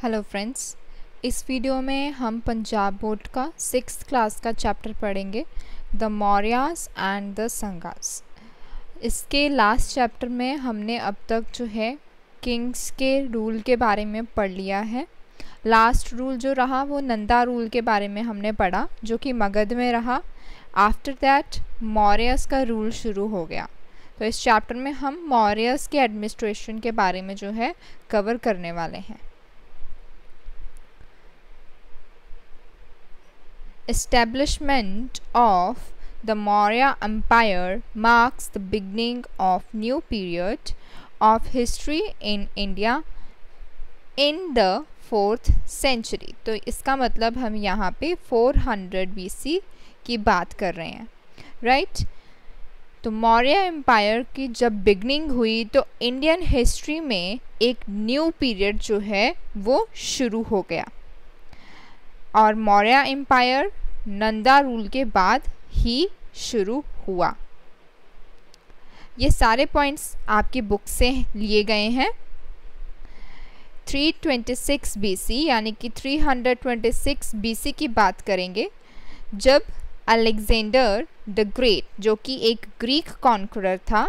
Hello friends, इस video में हम पंजाब बोर्ड का 6th क्लास का चैप्टर पढ़ेंगे, द मौर्यास एंड द संगास। इसके लास्ट चैप्टर में हमने अब तक जो है किंग्स के रूल के बारे में पढ़ लिया है। लास्ट रूल जो रहा वो नंदा रूल के बारे में हमने पढ़ा, जो कि मगध में रहा। आफ्टर दैट मौर्यस का रूल शुरू हो गया। तो इस चैप्टर में हम मौर्यस के एडमिनिस्ट्रेशन के बारे में जो है कवर करने वाले हैं। Establishment of the Maurya Empire marks the beginning of new period of history in India in the 4th century। तो इसका मतलब हम यहाँ पे 400 BC की बात कर रहे हैं, राइट। तो मौर्य एम्पायर की जब बिगनिंग हुई तो इंडियन हिस्ट्री में एक न्यू पीरियड जो है वो शुरू हो गया, और मौर्य एम्पायर नंदा रूल के बाद ही शुरू हुआ। ये सारे पॉइंट्स आपकी बुक से लिए गए हैं। 326 BC यानी कि 326 BC की बात करेंगे, जब अलेक्जेंडर द ग्रेट, जो कि एक ग्रीक कॉन्करर था,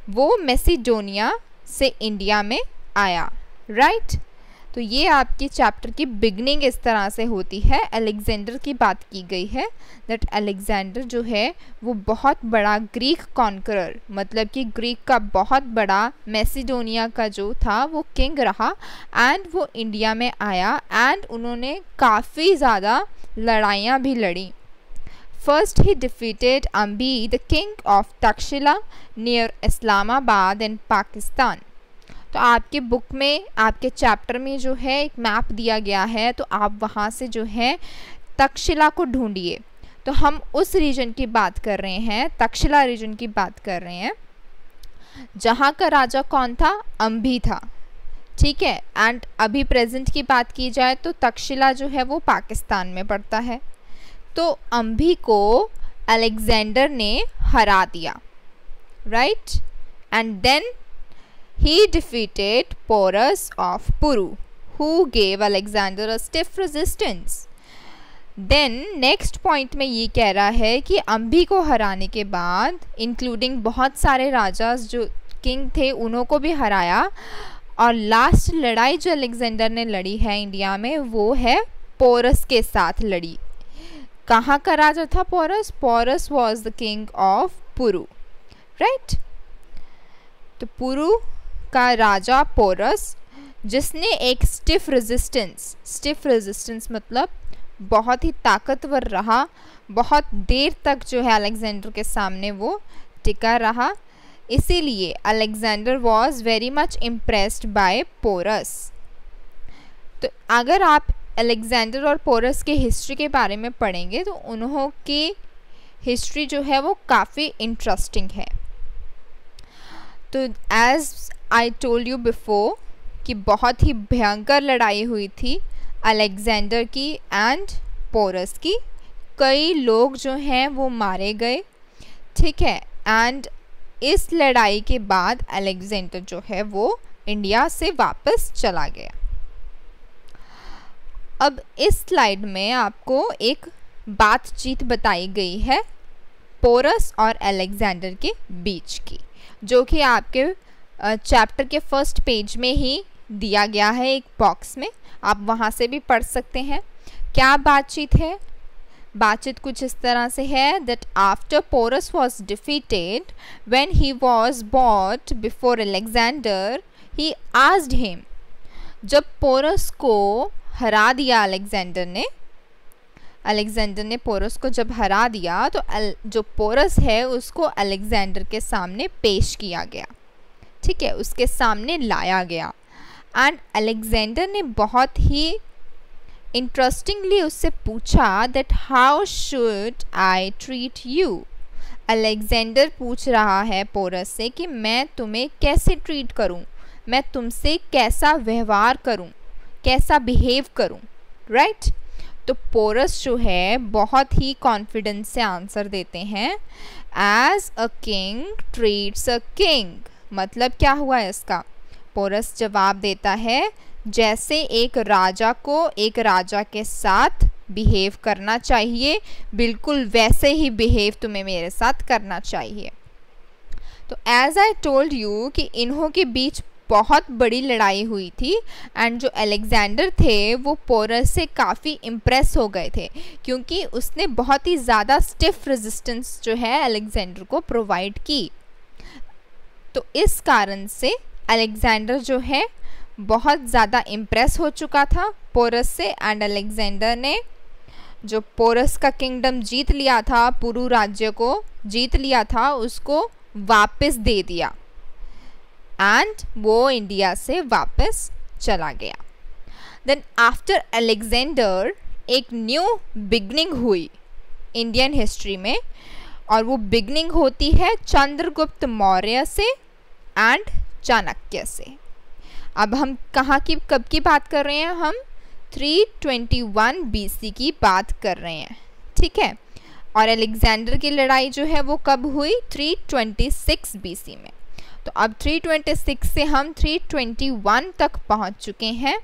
वो मैसिडोनिया से इंडिया में आया, राइट। तो ये आपकी चैप्टर की बिगनिंग इस तरह से होती है। अलेक्जेंडर की बात की गई है दैट अलेक्जेंडर जो है वो बहुत बड़ा ग्रीक कॉन्करर, मतलब कि ग्रीक का बहुत बड़ा मैसिडोनिया का जो था वो किंग रहा, एंड वो इंडिया में आया, एंड उन्होंने काफ़ी ज़्यादा लड़ाइयाँ भी लड़ी। First he defeated Ambhi the king of Takshashila near Islamabad in Pakistan. तो आपके बुक में, आपके चैप्टर में जो है एक मैप दिया गया है, तो आप वहाँ से जो है तक्षशिला को ढूंढिए। तो हम उस रीजन की बात कर रहे हैं, तक्षशिला रीजन की बात कर रहे हैं, जहाँ का राजा कौन था? अम्बी था, ठीक है। एंड अभी प्रेजेंट की बात की जाए तो तक्षशिला जो है वो पाकिस्तान में पड़ता है। तो अम्बी को अलेक्जेंडर ने हरा दिया, right. And then he defeated Porus of Puru, who gave Alexander a stiff resistance. Then next point में ये कह रहा है कि अम्बी को हराने के बाद इंक्लूडिंग बहुत सारे राजास जो किंग थे उन्हों को भी हराया, और लास्ट लड़ाई जो अलेक्जेंडर ने लड़ी है इंडिया में वो है पोरस के साथ लड़ी। कहाँ का राजा था Porus? Porus was the king of Puru, right. तो पुरु का राजा पोरस, जिसने एक स्टिफ रेजिस्टेंस मतलब बहुत ही ताकतवर रहा, बहुत देर तक जो है अलेक्जेंडर के सामने वो टिका रहा। इसीलिए Alexander was very much impressed by Porus. तो अगर आप अलेक्जेंडर और पोरस के हिस्ट्री के बारे में पढ़ेंगे तो उन्हों की हिस्ट्री जो है वो काफ़ी इंटरेस्टिंग है। तो as I told you before कि बहुत ही भयंकर लड़ाई हुई थी अलेक्जेंडर की एंड पोरस की। कई लोग जो हैं वो मारे गए, ठीक है। एंड इस लड़ाई के बाद अलेक्जेंडर जो है वो इंडिया से वापस चला गया। अब इस स्लाइड में आपको एक बातचीत बताई गई है पोरस और अलेक्जेंडर के बीच की, जो कि आपके चैप्टर के फर्स्ट पेज में ही दिया गया है एक बॉक्स में, आप वहाँ से भी पढ़ सकते हैं। क्या बातचीत है? बातचीत कुछ इस तरह से है that after Porus was defeated when he was bought before Alexander he asked him. जब पोरस को हरा दिया अलेक्जेंडर ने पोरस को जब हरा दिया तो जो पोरस है उसको अलेक्जेंडर के सामने पेश किया गया, ठीक है, उसके सामने लाया गया। एंड अलेक्जेंडर ने बहुत ही इंटरेस्टिंगली उससे पूछा that how should I treat you. Alexander पूछ रहा है पोरस से कि मैं तुम्हें कैसे ट्रीट करूं, मैं तुमसे कैसा व्यवहार करूं, कैसा बिहेव करूं, राइट। तो पोरस जो है बहुत ही कॉन्फिडेंस से आंसर देते हैं, as a king treats a king. मतलब क्या हुआ इसका? पोरस जवाब देता है जैसे एक राजा को एक राजा के साथ बिहेव करना चाहिए, बिल्कुल वैसे ही बिहेव तुम्हें मेरे साथ करना चाहिए। तो एज आई टोल्ड यू कि इन्हों के बीच बहुत बड़ी लड़ाई हुई थी एंड जो अलेक्जेंडर थे वो पोरस से काफ़ी इम्प्रेस हो गए थे, क्योंकि उसने बहुत ही ज़्यादा स्टिफ रेजिस्टेंस जो है अलेक्जेंडर को प्रोवाइड की। तो इस कारण से अलेक्जेंडर जो है बहुत ज़्यादा इम्प्रेस हो चुका था पोरस से, एंड अलेक्जेंडर ने जो पोरस का किंगडम जीत लिया था, पुरु राज्य को जीत लिया था, उसको वापस दे दिया एंड वो इंडिया से वापस चला गया। देन आफ्टर अलेक्जेंडर एक न्यू बिगनिंग हुई इंडियन हिस्ट्री में, और वो बिगनिंग होती है चंद्रगुप्त मौर्य से एंड चाणक्य से। अब हम कहाँ की कब की बात कर रहे हैं? हम 321 BC की बात कर रहे हैं, ठीक है। और अलेक्जेंडर की लड़ाई जो है वो कब हुई? 326 BC में। तो अब 326 से हम 321 तक पहुंच चुके हैं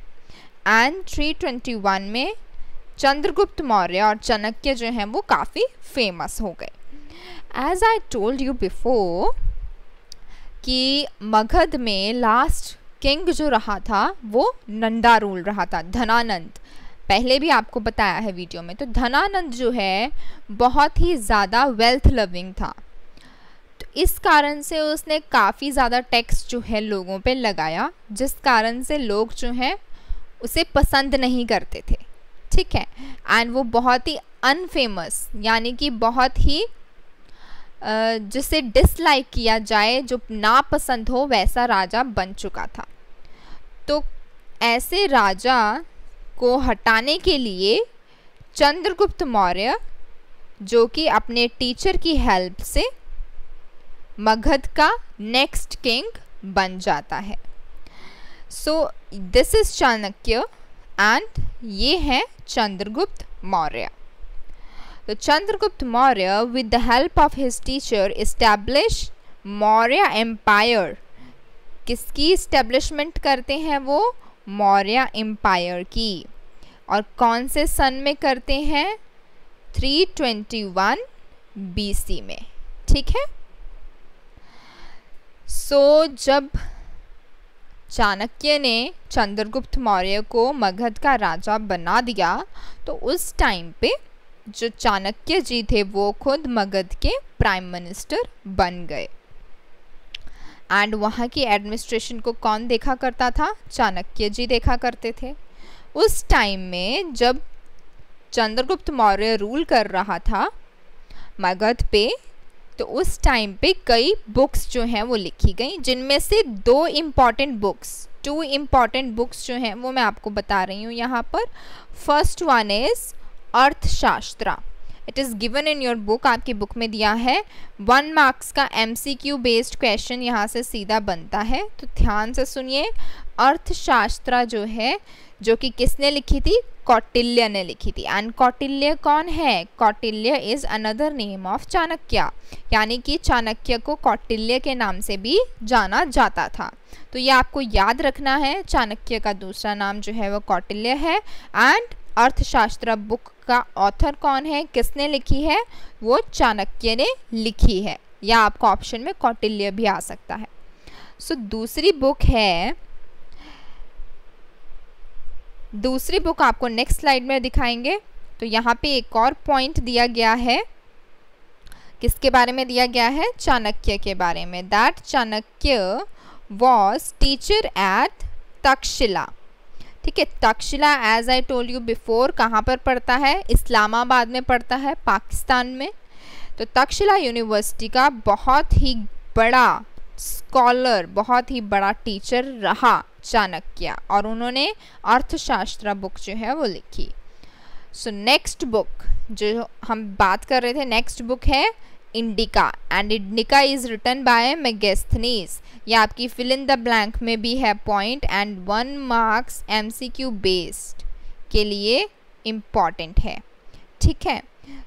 एंड 321 में चंद्रगुप्त मौर्य और चाणक्य जो हैं वो काफ़ी फेमस हो गए। As I told you before कि मगध में लास्ट किंग जो रहा था वो नंदा रूल रहा था, धनानंद। पहले भी आपको बताया है वीडियो में। तो धनानंद जो है बहुत ही ज़्यादा वेल्थ लविंग था, तो इस कारण से उसने काफ़ी ज़्यादा टैक्स जो है लोगों पे लगाया, जिस कारण से लोग जो हैं उसे पसंद नहीं करते थे, ठीक है। एंड वो बहुत ही अनफेमस, यानी कि बहुत ही जिसे डिसलाइक किया जाए, जो नापसंद हो, वैसा राजा बन चुका था। तो ऐसे राजा को हटाने के लिए चंद्रगुप्त मौर्य, जो कि अपने टीचर की हेल्प से मगध का नेक्स्ट किंग बन जाता है। So this is Chanakya and ये है चंद्रगुप्त मौर्य। तो Chandragupta Maurya with the help of his teacher establish Maurya empire. किसकी इस्टेब्लिशमेंट करते हैं वो? मौर्य एम्पायर की। और कौन से सन में करते हैं? 321 BC में, ठीक है। सो जब चाणक्य ने चंद्रगुप्त मौर्य को मगध का राजा बना दिया, तो उस टाइम पे जो चाणक्य जी थे वो खुद मगध के प्राइम मिनिस्टर बन गए। एंड वहाँ की एडमिनिस्ट्रेशन को कौन देखा करता था? चाणक्य जी देखा करते थे। उस टाइम में जब चंद्रगुप्त मौर्य रूल कर रहा था मगध पे, तो उस टाइम पे कई बुक्स जो हैं वो लिखी गई, जिनमें से टू इम्पॉर्टेंट बुक्स जो हैं वो मैं आपको बता रही हूँ यहाँ पर। फर्स्ट वन इज अर्थशास्त्र। It is given in your book, आपकी बुक में दिया है। 1 मार्क्स का MCQ बेस्ड क्वेश्चन यहाँ से सीधा बनता है, तो ध्यान से सुनिए। अर्थशास्त्र जो है, जो कि किसने लिखी थी? कौटिल्य ने लिखी थी। एंड कौटिल्य कौन है? Kautilya is another name of Chanakya, यानी कि चाणक्य को कौटिल्य के नाम से भी जाना जाता था। तो ये आपको याद रखना है, चाणक्य का दूसरा नाम जो है वो कौटिल्य है। एंड अर्थशास्त्र बुक का ऑथर कौन है, किसने लिखी है? वो चाणक्य ने लिखी है, या आपको ऑप्शन में कौटिल्य भी आ सकता है। सो दूसरी बुक आपको नेक्स्ट स्लाइड में दिखाएंगे। तो यहाँ पे एक और पॉइंट दिया गया है, किसके बारे में दिया गया है? चाणक्य के बारे में। That Chanakya was teacher at Takshashila, ठीक है। Takshashila as I told you before कहाँ पर पड़ता है? इस्लामाबाद में पड़ता है, पाकिस्तान में। तो तक्षशिला यूनिवर्सिटी का बहुत ही बड़ा स्कॉलर, बहुत ही बड़ा टीचर रहा चाणक्य, और उन्होंने अर्थशास्त्र बुक जो है वो लिखी। सो नेक्स्ट बुक जो हम बात कर रहे थे, नेक्स्ट बुक है Indica, and Indica is written by Megasthenes. ये आपकी फिल इन द ब्लैंक में भी है point, and 1 marks MCQ based के लिए इम्पॉर्टेंट है, ठीक है।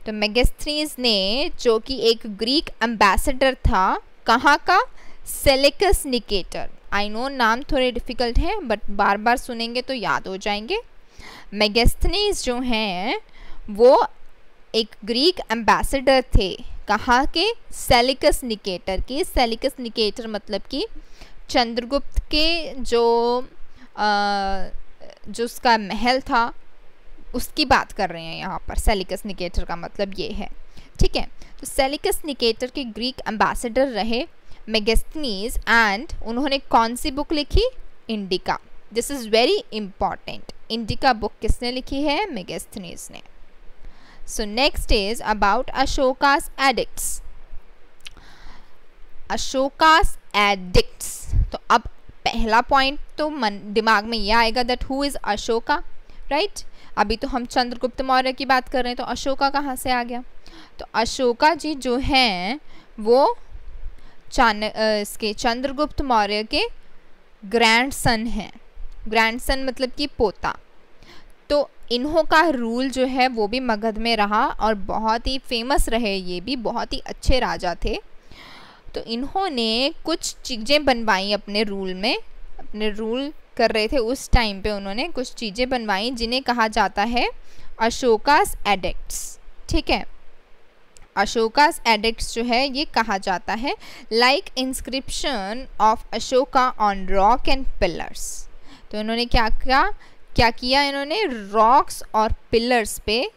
तो मेगास्थनीज ने, जो कि एक ग्रीक एम्बेसडर था, कहाँ का? सेलेकस निकेटर। आई नो नाम थोड़े डिफ़िकल्ट हैं बट बार बार सुनेंगे तो याद हो जाएंगे। मेगास्थनीज जो हैं वो एक ग्रीक एम्बेसडर थे, कहाँ के? सेलिकस निकेटर के। सेलिकस निकेटर मतलब कि चंद्रगुप्त के जो उसका महल था उसकी बात कर रहे हैं यहाँ पर। सेलिकस निकेटर का मतलब ये है, ठीक है। तो सेलिकस निकेटर के ग्रीक एम्बेसडर रहे मेगास्थनीज, एंड उन्होंने कौन सी बुक लिखी? Indica. This is very important. Indica book किसने लिखी है? मेगास्थनीज ने। So next is about Ashoka's edicts. Ashoka's edicts, तो अब पहला पॉइंट तो दिमाग में ये आएगा that who is Ashoka, right. अभी तो हम चंद्रगुप्त मौर्य की बात कर रहे हैं, तो अशोका कहाँ से आ गया? तो अशोका जी जो हैं वो इसके चंद्रगुप्त मौर्य के ग्रैंडसन हैं। ग्रैंडसन मतलब कि पोता। तो इन्हों का रूल जो है वो भी मगध में रहा और बहुत ही फेमस रहे, ये भी बहुत ही अच्छे राजा थे। तो इन्होंने कुछ चीज़ें बनवाई अपने रूल में, अपने रूल कर रहे थे उस टाइम पे उन्होंने कुछ चीज़ें बनवाई जिन्हें कहा जाता है अशोकास एडिक्ट्स, ठीक है। अशोकास एडिक्ट्स जो है ये कहा जाता है like inscription of Ashoka on rock and pillars. तो इन्होंने क्या किया इन्होंने रॉक्स और पिलर्स पे,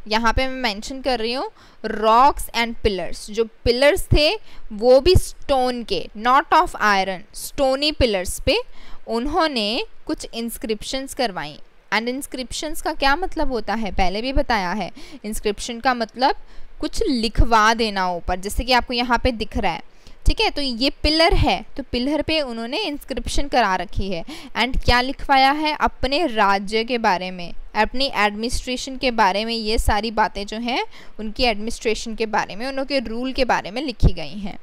यहाँ पे मैं मेंशन कर रही हूँ रॉक्स एंड पिलर्स। जो पिलर्स थे वो भी स्टोन के, not of iron, stony pillars पे उन्होंने कुछ इंस्क्रिप्शंस करवाई। एंड इंस्क्रिप्शंस का क्या मतलब होता है पहले भी बताया है। इंस्क्रिप्शन का मतलब कुछ लिखवा देना ऊपर, जैसे कि आपको यहाँ पे दिख रहा है, ठीक है। तो ये पिलर है, तो पिलर पे उन्होंने इंस्क्रिप्शन करा रखी है। एंड क्या लिखवाया है? अपने राज्य के बारे में, अपनी एडमिनिस्ट्रेशन के बारे में, ये सारी बातें जो हैं उनकी एडमिनिस्ट्रेशन के बारे में, उनके रूल के बारे में लिखी गई हैं।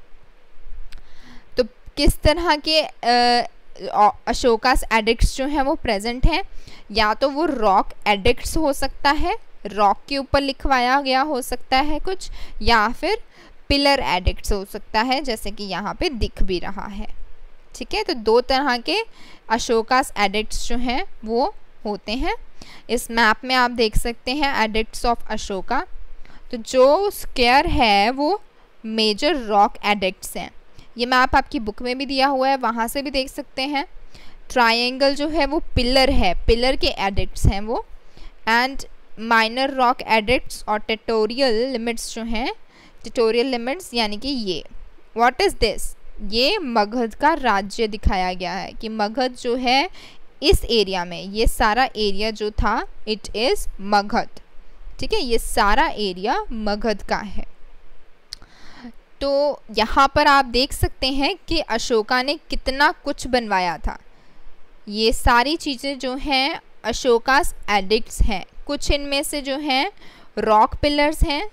तो किस तरह के अशोकास एडिक्ट्स जो हैं वो प्रेजेंट हैं? या तो वो रॉक एडिक्ट्स हो सकता है, रॉक के ऊपर लिखवाया गया हो सकता है कुछ, या फिर पिलर एडिक्ट्स हो सकता है, जैसे कि यहाँ पे दिख भी रहा है, ठीक है। तो दो तरह के अशोकास एडिक्ट्स जो हैं वो होते हैं। इस मैप में आप देख सकते हैं एडिक्ट्स ऑफ अशोका। तो जो स्क्वायर है वो मेजर रॉक एडिक्ट्स हैं। ये मैप आपकी बुक में भी दिया हुआ है, वहाँ से भी देख सकते हैं। ट्रायंगल जो है वो पिलर है, पिलर के एडिक्ट्स हैं वो। एंड माइनर रॉक एडिक्ट्स और टेटोरियल लिमिट्स जो हैं, टेटोरियल लिमिट्स यानी कि ये व्हाट इज़ दिस? ये मगध का राज्य दिखाया गया है कि मगध जो है इस एरिया में, ये सारा एरिया जो था इट इज़ मगध, ठीक है। ये सारा एरिया मगध का है। तो यहाँ पर आप देख सकते हैं कि अशोका ने कितना कुछ बनवाया था। ये सारी चीज़ें जो हैं अशोकास एडिक्ट्स हैं। कुछ इनमें से जो हैं रॉक पिलर्स हैं,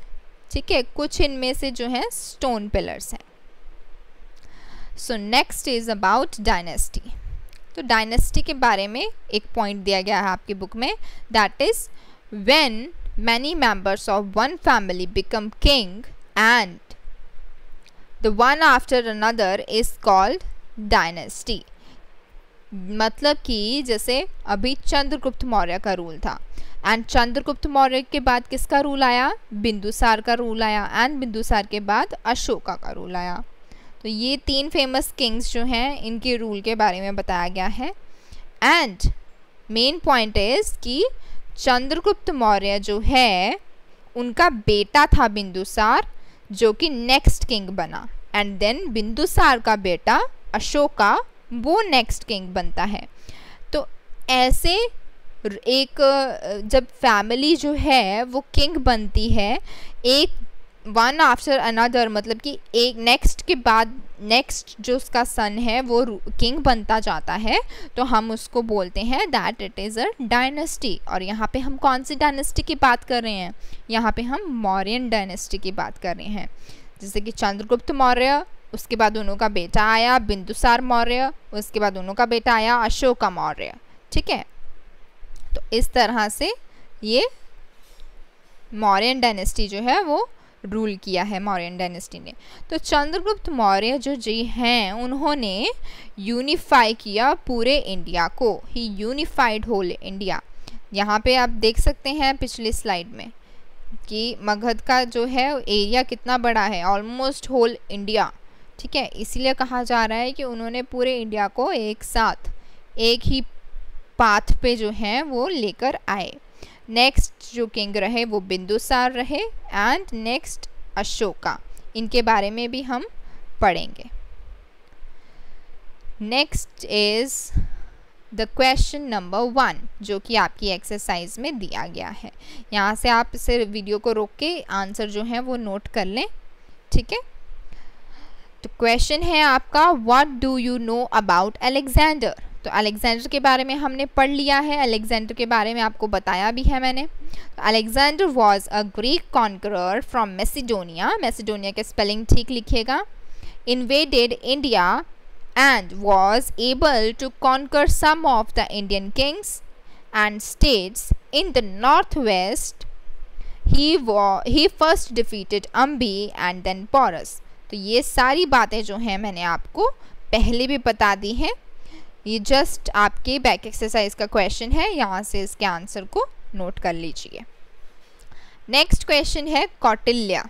ठीक है, कुछ इनमें से जो हैं स्टोन पिलर्स हैं। सो नेक्स्ट इज अबाउट डायनेस्टी। तो डायनेस्टी के बारे में एक पॉइंट दिया गया है आपकी बुक में, that is when many members of one family become king and the one after another is called dynasty. मतलब कि जैसे अभी चंद्रगुप्त मौर्य का रूल था एंड चंद्रगुप्त मौर्य के बाद किसका रूल आया? बिंदुसार का रूल आया। एंड बिंदुसार के बाद अशोका का रूल आया। तो ये तीन फेमस किंग्स जो हैं इनके रूल के बारे में बताया गया है। एंड मेन पॉइंट इज कि चंद्रगुप्त मौर्य जो है उनका बेटा था बिंदुसार, जो कि नेक्स्ट किंग बना। एंड देन बिंदुसार का बेटा अशोका वो नेक्स्ट किंग बनता है। तो ऐसे एक जब फैमिली जो है वो किंग बनती है, एक वन आफ्टर अनदर, मतलब कि एक नेक्स्ट के बाद नेक्स्ट जो उसका सन है वो किंग बनता जाता है, तो हम उसको बोलते हैं that it is a dynasty. और यहाँ पे हम कौन सी डायनेस्टी की बात कर रहे हैं? यहाँ पे हम मौर्यन डायनेस्टी की बात कर रहे हैं। जैसे कि चंद्रगुप्त मौर्य, उसके बाद उन्हों का बेटा आया बिंदुसार मौर्य, उसके बाद उन्हों का बेटा आया अशोका मौर्य, ठीक है। तो इस तरह से ये मौर्यन डायनेस्टी जो है वो रूल किया है मौर्यन डायनेस्टी ने। तो चंद्रगुप्त मौर्य जो जी हैं उन्होंने यूनिफाई किया पूरे इंडिया को, ही यूनिफाइड होल इंडिया। यहाँ पे आप देख सकते हैं पिछली स्लाइड में कि मगध का जो है एरिया कितना बड़ा है, ऑलमोस्ट होल इंडिया, ठीक है। इसलिए कहा जा रहा है कि उन्होंने पूरे इंडिया को एक साथ एक ही पाथ पे जो है वो लेकर आए। नेक्स्ट जो किंग रहे वो बिंदुसार रहे एंड नेक्स्ट अशोका, इनके बारे में भी हम पढ़ेंगे। Next is the question number 1 जो कि आपकी एक्सरसाइज में दिया गया है। यहाँ से आप इसे वीडियो को रोक के आंसर जो है वो नोट कर लें, ठीक है। तो क्वेश्चन है आपका, what do you know about Alexander. तो अलेक्जेंडर के बारे में हमने पढ़ लिया है, अलेक्जेंडर के बारे में आपको बताया भी है मैंने। Alexander was a Greek conqueror from Macedonia, Macedonia के स्पेलिंग ठीक लिखिएगा, invaded India and was able to conquer some of the Indian kings and states in the northwest. He first defeated Ambi and then Porus. तो ये सारी बातें जो हैं मैंने आपको पहले भी बता दी हैं, ये जस्ट आपके बैक एक्सरसाइज का क्वेश्चन है, यहाँ से इसके आंसर को नोट कर लीजिए। नेक्स्ट क्वेश्चन है कौटिल्य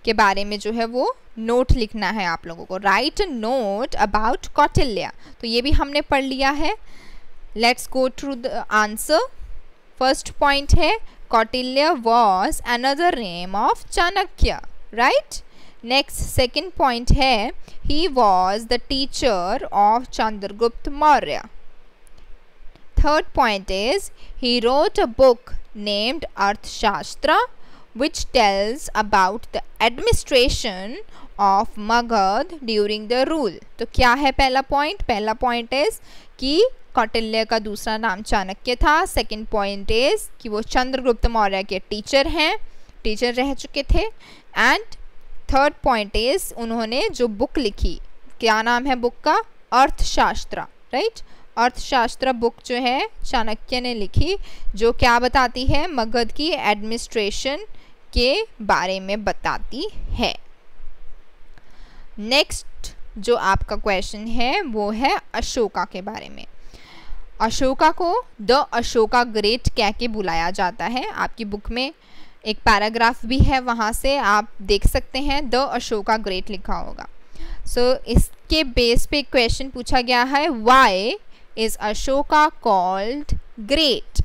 के बारे में जो है वो नोट लिखना है आप लोगों को, write a note about Kautilya. तो ये भी हमने पढ़ लिया है। Let's go through the answer. First point है Kautilya was another name of Chanakya, right. Next second point है he was the teacher of Chandragupta Maurya. Third point is he wrote a book named Arthashastra which tells about the administration of Magad during the rule. तो क्या है पहला point? पहला point is कि कौटिल्य का दूसरा नाम चाणक्य था। सेकंड पॉइंट इज कि वो चंद्रगुप्त मौर्य के टीचर हैं, टीचर रह चुके थे। एंड थर्ड पॉइंट इज उन्होंने जो बुक लिखी, क्या नाम है बुक का? अर्थशास्त्र, राइट। अर्थशास्त्र बुक जो है चाणक्य ने लिखी, जो क्या बताती है? मगध की एडमिनिस्ट्रेशन के बारे में बताती है। नेक्स्ट जो आपका क्वेश्चन है वो है अशोका के बारे में। अशोका को द अशोका ग्रेट कह के बुलाया जाता है। आपकी बुक में एक पैराग्राफ भी है, वहाँ से आप देख सकते हैं द अशोका ग्रेट लिखा होगा। सो इसके बेस पे क्वेश्चन पूछा गया है, why is Ashoka called great.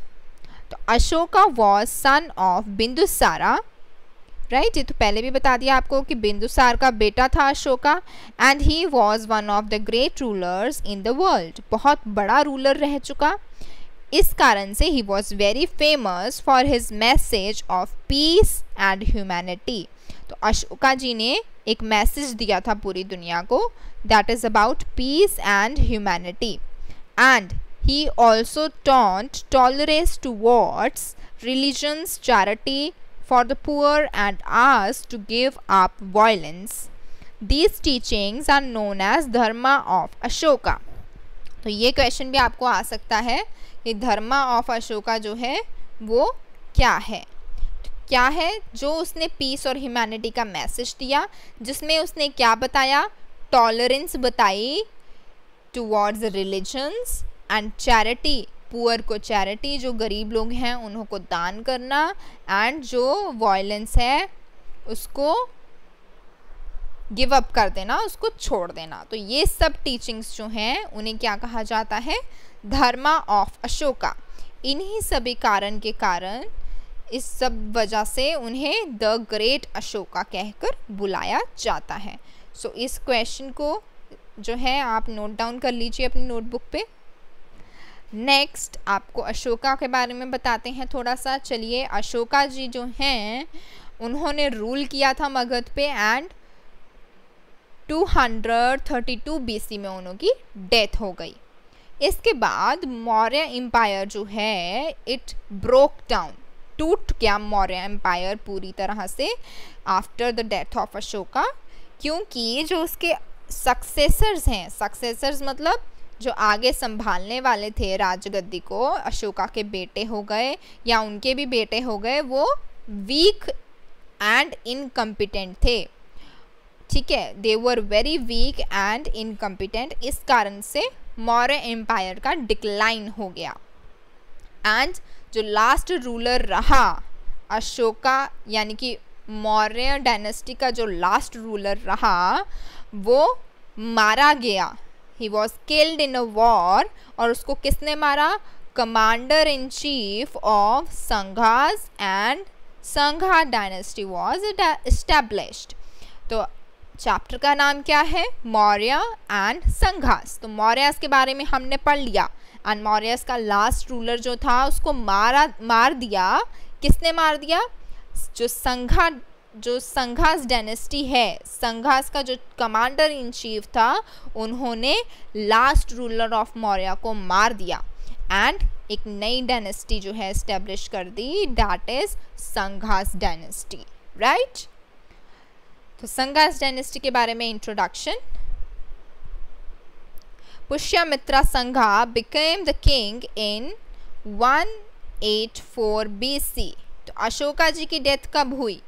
तो Ashoka was son of Bindusara, right. ये तो पहले भी बता दिया आपको कि बिंदुसार का बेटा था Ashoka. And he was one of the great rulers in the world, बहुत बड़ा रूलर रह चुका। इस कारण से he was very famous for his message of peace and humanity. तो अशोका जी ने एक मैसेज दिया था पूरी दुनिया को, that is about piece and humanity. And he also taught tolerance towards religions, charity for the poor, and asked to give up violence. These teachings are known as Dharma of Ashoka. तो ये question भी आपको आ सकता है कि धर्मा of Ashoka जो है वो क्या है। तो क्या है? जो उसने पीस और ह्यूमैनिटी का मैसेज दिया, जिसमें उसने क्या बताया? टॉलरेंस बताई towards religions and charity, poor को चैरिटी, जो गरीब लोग हैं उनको दान करना, एंड जो वायलेंस है उसको गिव अप कर देना, उसको छोड़ देना। तो ये सब टीचिंग्स जो हैं उन्हें क्या कहा जाता है? धर्मा ऑफ अशोका। इन्हीं सभी कारण के कारण, इस सब वजह से उन्हें द ग्रेट अशोका कहकर बुलाया जाता है। सो इस क्वेश्चन को जो है आप नोट डाउन कर लीजिए अपनी नोटबुक पे। नेक्स्ट आपको अशोका के बारे में बताते हैं थोड़ा सा। चलिए, अशोका जी जो हैं उन्होंने रूल किया था मगध पे, एंड 232 BC में उनकी डेथ हो गई। इसके बाद मौर्य एम्पायर जो है इट ब्रोक डाउन, टूट गया मौर्य एम्पायर पूरी तरह से after the death of Ashoka, क्योंकि जो उसके सक्सेसर्स हैं, सक्सेसर्स मतलब जो आगे संभालने वाले थे राजगद्दी को, अशोका के बेटे हो गए या उनके भी बेटे हो गए, वो वीक एंड इनकम्पिटेंट थे, ठीक है, they were very weak and incompetent. इस कारण से मौर्य एम्पायर का डिक्लाइन हो गया। एंड जो लास्ट रूलर रहा अशोका, यानी कि मौर्य डायनेस्टी का जो लास्ट रूलर रहा वो मारा गया। He was killed in a war, और उसको किसने मारा? Commander in chief of Shungas, and Shunga dynasty was established. तो चैप्टर का नाम क्या है? मौर्य एंड संघास। तो मौर्यस के बारे में हमने पढ़ लिया, एंड मौर्यस का लास्ट रूलर जो था उसको मार दिया। किसने मार दिया? जो संघास डायनेस्टी है, संघास का जो कमांडर इन चीफ था, उन्होंने लास्ट रूलर ऑफ मौर्य को मार दिया एंड एक नई डायनेस्टी जो है एस्टेब्लिश कर दी, दैट इज संघास डायनेस्टी, राइट। तो संघास डायनेस्टी के बारे में इंट्रोडक्शन। पुष्यमित्रा संघा became the king in 184 BC। तो अशोका जी की डेथ कब हुई?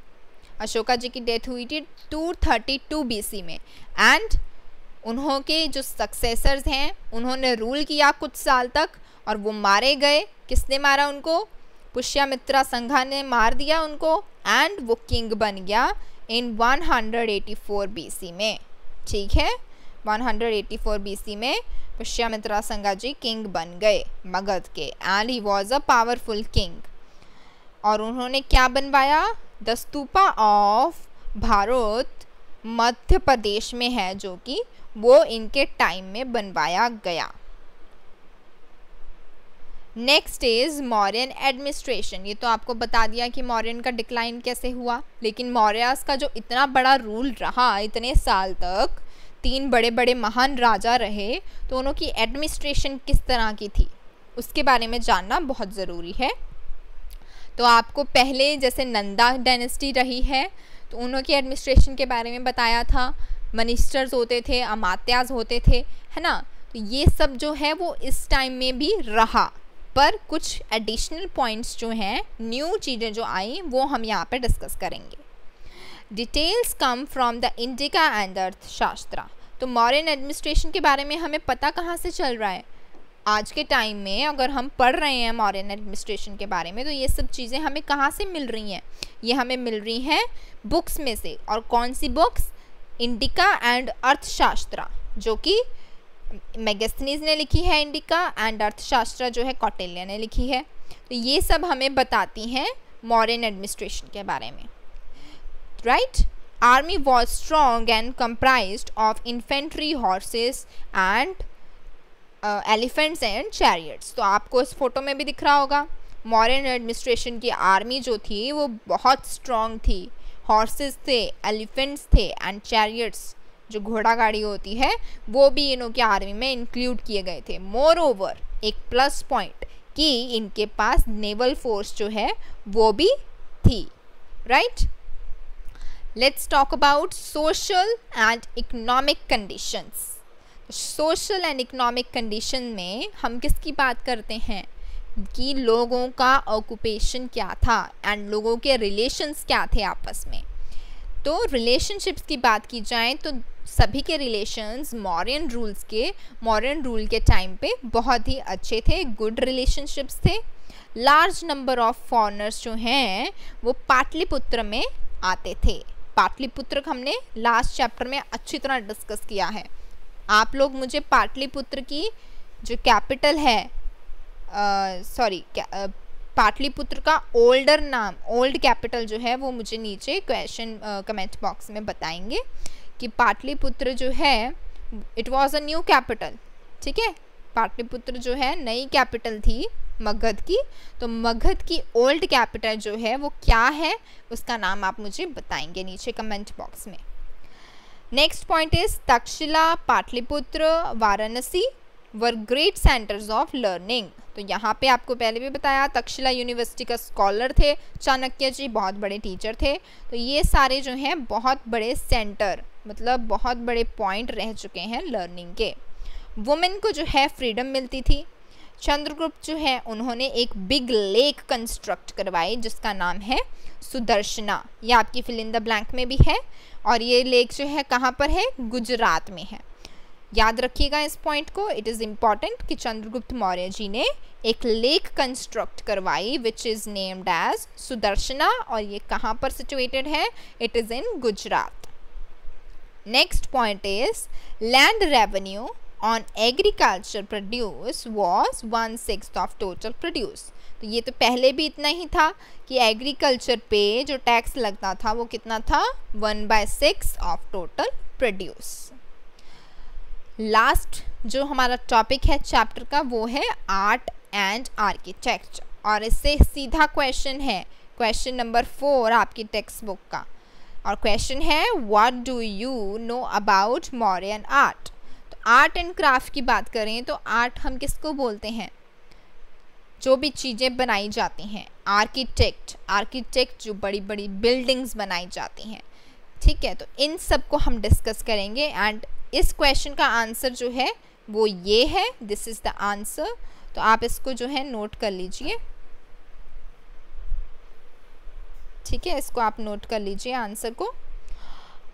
अशोका जी की डेथ हुई थी 232 BC में, एंड उन्हों के जो सक्सेसर्स हैं उन्होंने रूल किया कुछ साल तक और वो मारे गए। किसने मारा उनको? पुष्यमित्रा संघा ने मार दिया उनको, एंड वो किंग बन गया इन 184 BC में, ठीक है। 184 BC में पुष्यमित्रा संघा जी किंग बन गए मगध के, and he was a powerful king. और उन्होंने क्या बनवाया? द स्तूपा ऑफ भारत मध्य प्रदेश में है, जो कि वो इनके टाइम में बनवाया गया। Next is Mauryan administration. ये तो आपको बता दिया कि मौर्यन का डिक्लाइन कैसे हुआ, लेकिन मौर्यस का जो इतना बड़ा रूल रहा इतने साल तक, 3 बड़े बड़े महान राजा रहे, तो उनकी एडमिनिस्ट्रेशन किस तरह की थी उसके बारे में जानना बहुत ज़रूरी है। तो आपको पहले जैसे नंदा डायनेस्टी रही है तो उनकी एडमिनिस्ट्रेशन के बारे में बताया था, मिनिस्टर्स होते थे, अमात्यास होते थे, है ना। तो ये सब जो है वो इस टाइम में भी रहा, पर कुछ एडिशनल पॉइंट्स जो हैं, न्यू चीज़ें जो आई वो हम यहाँ पे डिस्कस करेंगे। Details come from the indica and अर्थशास्त्र। तो मौर्यन एडमिनिस्ट्रेशन के बारे में हमें पता कहाँ से चल रहा है? आज के टाइम में अगर हम पढ़ रहे हैं मौर्यन एडमिनिस्ट्रेशन के बारे में, तो ये सब चीज़ें हमें कहाँ से मिल रही हैं? ये हमें मिल रही हैं बुक्स में से। और कौन सी बुक्स? इंडिका एंड अर्थशास्त्र, जो कि मेगास्थनीज ने लिखी है इंडिका, एंड अर्थशास्त्र जो है कौटिल्य ने लिखी है। तो ये सब हमें बताती हैं मौर्यन एडमिनिस्ट्रेशन के बारे में, right. Army was strong and comprised of infantry, horses and elephants and chariots. तो आपको इस फोटो में भी दिख रहा होगा, मौर्यन एडमिनिस्ट्रेशन की आर्मी जो थी वो बहुत स्ट्रॉन्ग थी, हॉर्सेस थे, एलिफेंट्स थे, एंड चैरियट्स जो घोड़ा गाड़ी होती है वो भी इनों की आर्मी में इंक्लूड किए गए थे। मोर ओवर एक प्लस पॉइंट कि इनके पास नेवल फोर्स जो है वो भी थी, right. Let's talk about social and economic conditions. Social and economic condition में हम किसकी बात करते हैं कि लोगों का ऑक्यूपेशन क्या था एंड लोगों के रिलेशंस क्या थे आपस में। तो रिलेशनशिप्स की बात की जाए तो सभी के रिलेशंस मौर्यन रूल के टाइम पे बहुत ही अच्छे थे, गुड रिलेशनशिप्स थे। लार्ज नंबर ऑफ फॉरेनर्स जो हैं वो पाटलिपुत्र में आते थे। पाटलिपुत्र हमने लास्ट चैप्टर में अच्छी तरह डिस्कस किया है। आप लोग मुझे पाटलिपुत्र की जो कैपिटल है, पाटलिपुत्र का ओल्ड कैपिटल जो है वो मुझे नीचे क्वेश्चन कमेंट बॉक्स में बताएंगे कि पाटलिपुत्र जो है it was a new capital, ठीक है। पाटलिपुत्र जो है नई कैपिटल थी मगध की, तो मगध की ओल्ड कैपिटल जो है वो क्या है उसका नाम आप मुझे बताएंगे नीचे कमेंट बॉक्स में। Next point is Takshashila, Pataliputra, Varanasi were great centres of learning. तो यहाँ पे आपको पहले भी बताया तक्षशिला यूनिवर्सिटी का स्कॉलर थे चाणक्य जी, बहुत बड़े टीचर थे। तो ये सारे जो हैं बहुत बड़े सेंटर, मतलब बहुत बड़े पॉइंट रह चुके हैं लर्निंग के। वुमेन को जो है फ्रीडम मिलती थी। चंद्रगुप्त जो है उन्होंने एक बिग लेक कंस्ट्रक्ट करवाई जिसका नाम है सुदर्शना, ये आपकी फिल इन द ब्लैंक में भी है। और ये लेक जो है कहाँ पर है, गुजरात में है। याद रखिएगा इस पॉइंट को, इट इज़ इम्पॉर्टेंट कि चंद्रगुप्त मौर्य जी ने एक लेक कंस्ट्रक्ट करवाई which is named as Sudarshana, और ये कहाँ पर सिचुएटेड है, it is in Gujarat. Next point is land revenue on agriculture produce was 1/6 of total produce. तो ये तो पहले भी इतना ही था कि एग्रीकल्चर पे जो टैक्स लगता था वो कितना था, 1/6 ऑफ टोटल प्रोड्यूस। लास्ट जो हमारा टॉपिक है चैप्टर का वो है आर्ट एंड आर्किटेक्चर, और इससे सीधा क्वेश्चन है, क्वेश्चन नंबर 4 आपकी टेक्स्ट बुक का, और क्वेश्चन है what do you know about Mauryan art. तो आर्ट एंड क्राफ्ट की बात करें तो आर्ट हम किसको बोलते हैं, जो भी चीज़ें बनाई जाती हैं। आर्किटेक्ट जो बड़ी बड़ी बिल्डिंग्स बनाई जाती हैं, ठीक है। तो इन सब को हम डिस्कस करेंगे, एंड इस क्वेश्चन का आंसर जो है वो ये है, दिस इज़ द आंसर। तो आप इसको जो है नोट कर लीजिए, ठीक है, इसको आप नोट कर लीजिए आंसर को।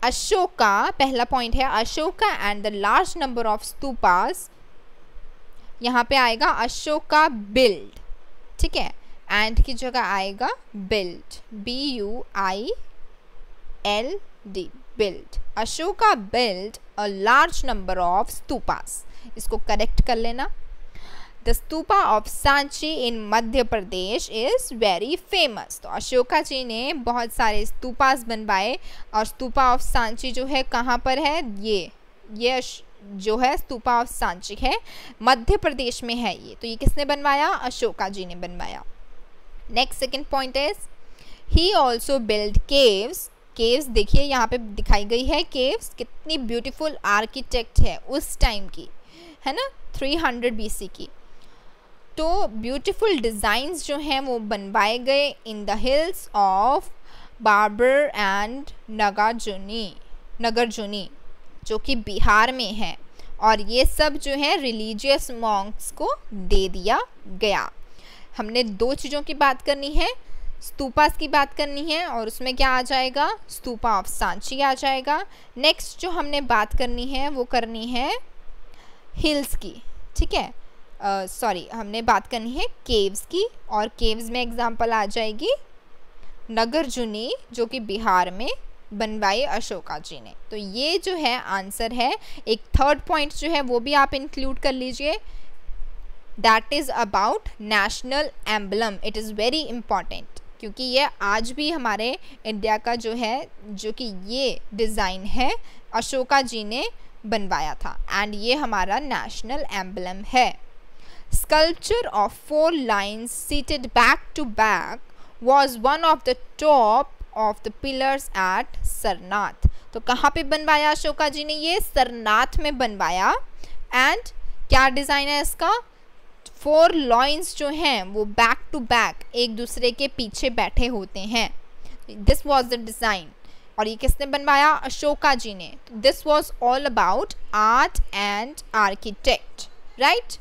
अशोका, पहला पॉइंट है Ashoka and the large number of stupas, यहाँ पे आएगा अशोका बिल्ड, ठीक है, एंड की जगह आएगा build, BUILD, build. Ashoka build a large number of stupas, इसको करेक्ट कर लेना। The stupa of Sanchi in Madhya Pradesh is very famous. तो अशोका जी ने बहुत सारे स्तूपास बनवाए, और स्तूपा ऑफ सांची जो है कहाँ पर है, ये जो है स्तूपा ऑफ सांची है, मध्य प्रदेश में है ये। तो ये किसने बनवाया, अशोका जी ने बनवाया। Next second point is he also build caves. Caves देखिए यहाँ पे दिखाई गई है, केव्स कितनी ब्यूटीफुल आर्किटेक्ट है उस टाइम की, है ना, 300 BC की। तो ब्यूटीफुल डिज़ाइंस जो हैं वो बनवाए गए in the hills of Barabar and Nagarjuni, जो कि बिहार में है, और ये सब जो है रिलीजियस मॉन्क्स को दे दिया गया। हमने 2 चीज़ों की बात करनी है, स्तूपास की बात करनी है, और उसमें क्या आ जाएगा, स्तूपा ऑफ सांची आ जाएगा। नेक्स्ट जो हमने बात करनी है वो करनी है हिल्स की, ठीक है, हमने बात करनी है केव्स की, और केव्स में एग्जांपल आ जाएगी नगार्जुनी, जो कि बिहार में बनवाई अशोका जी ने। तो ये जो है आंसर है। एक थर्ड पॉइंट जो है वो भी आप इंक्लूड कर लीजिए, that is about national emblem. It is very important, क्योंकि ये आज भी हमारे इंडिया का जो है, जो कि ये डिज़ाइन है अशोका जी ने बनवाया था, एंड ये हमारा नेशनल एम्बलम है। Sculpture of 4 lines seated back to back was one of the top of the pillars at Sarnath. तो कहाँ पे बनवाया अशोका जी ने, ये सरनाथ में बनवाया। एंड क्या डिज़ाइन है इसका, 4 लाइन्स जो हैं वो बैक टू बैक एक दूसरे के पीछे बैठे होते हैं। दिस वॉज द डिज़ाइन, और ये किसने बनवाया, अशोका जी ने। This was all about art and architect, right.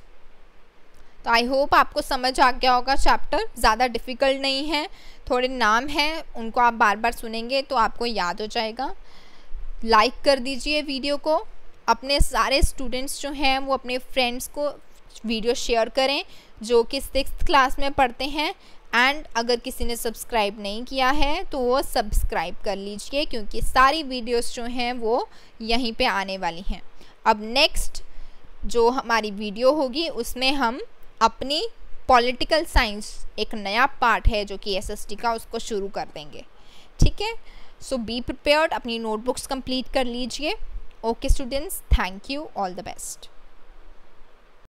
तो आई होप आपको समझ आ गया होगा चैप्टर, ज़्यादा डिफ़िकल्ट नहीं है, थोड़े नाम हैं उनको आप बार बार सुनेंगे तो आपको याद हो जाएगा। लाइक कर दीजिए वीडियो को, अपने सारे स्टूडेंट्स जो हैं वो अपने फ्रेंड्स को वीडियो शेयर करें जो कि 6th क्लास में पढ़ते हैं। एंड अगर किसी ने सब्सक्राइब नहीं किया है तो वो सब्सक्राइब कर लीजिए, क्योंकि सारी वीडियोस जो हैं वो यहीं पे आने वाली हैं। अब नेक्स्ट जो हमारी वीडियो होगी उसमें हम अपनी पॉलिटिकल साइंस, एक नया पार्ट है जो कि SST का, उसको शुरू कर देंगे, ठीक है। सो बी प्रिपेयर्ड, अपनी नोटबुक्स कंप्लीट कर लीजिए। Okay students, thank you, all the best.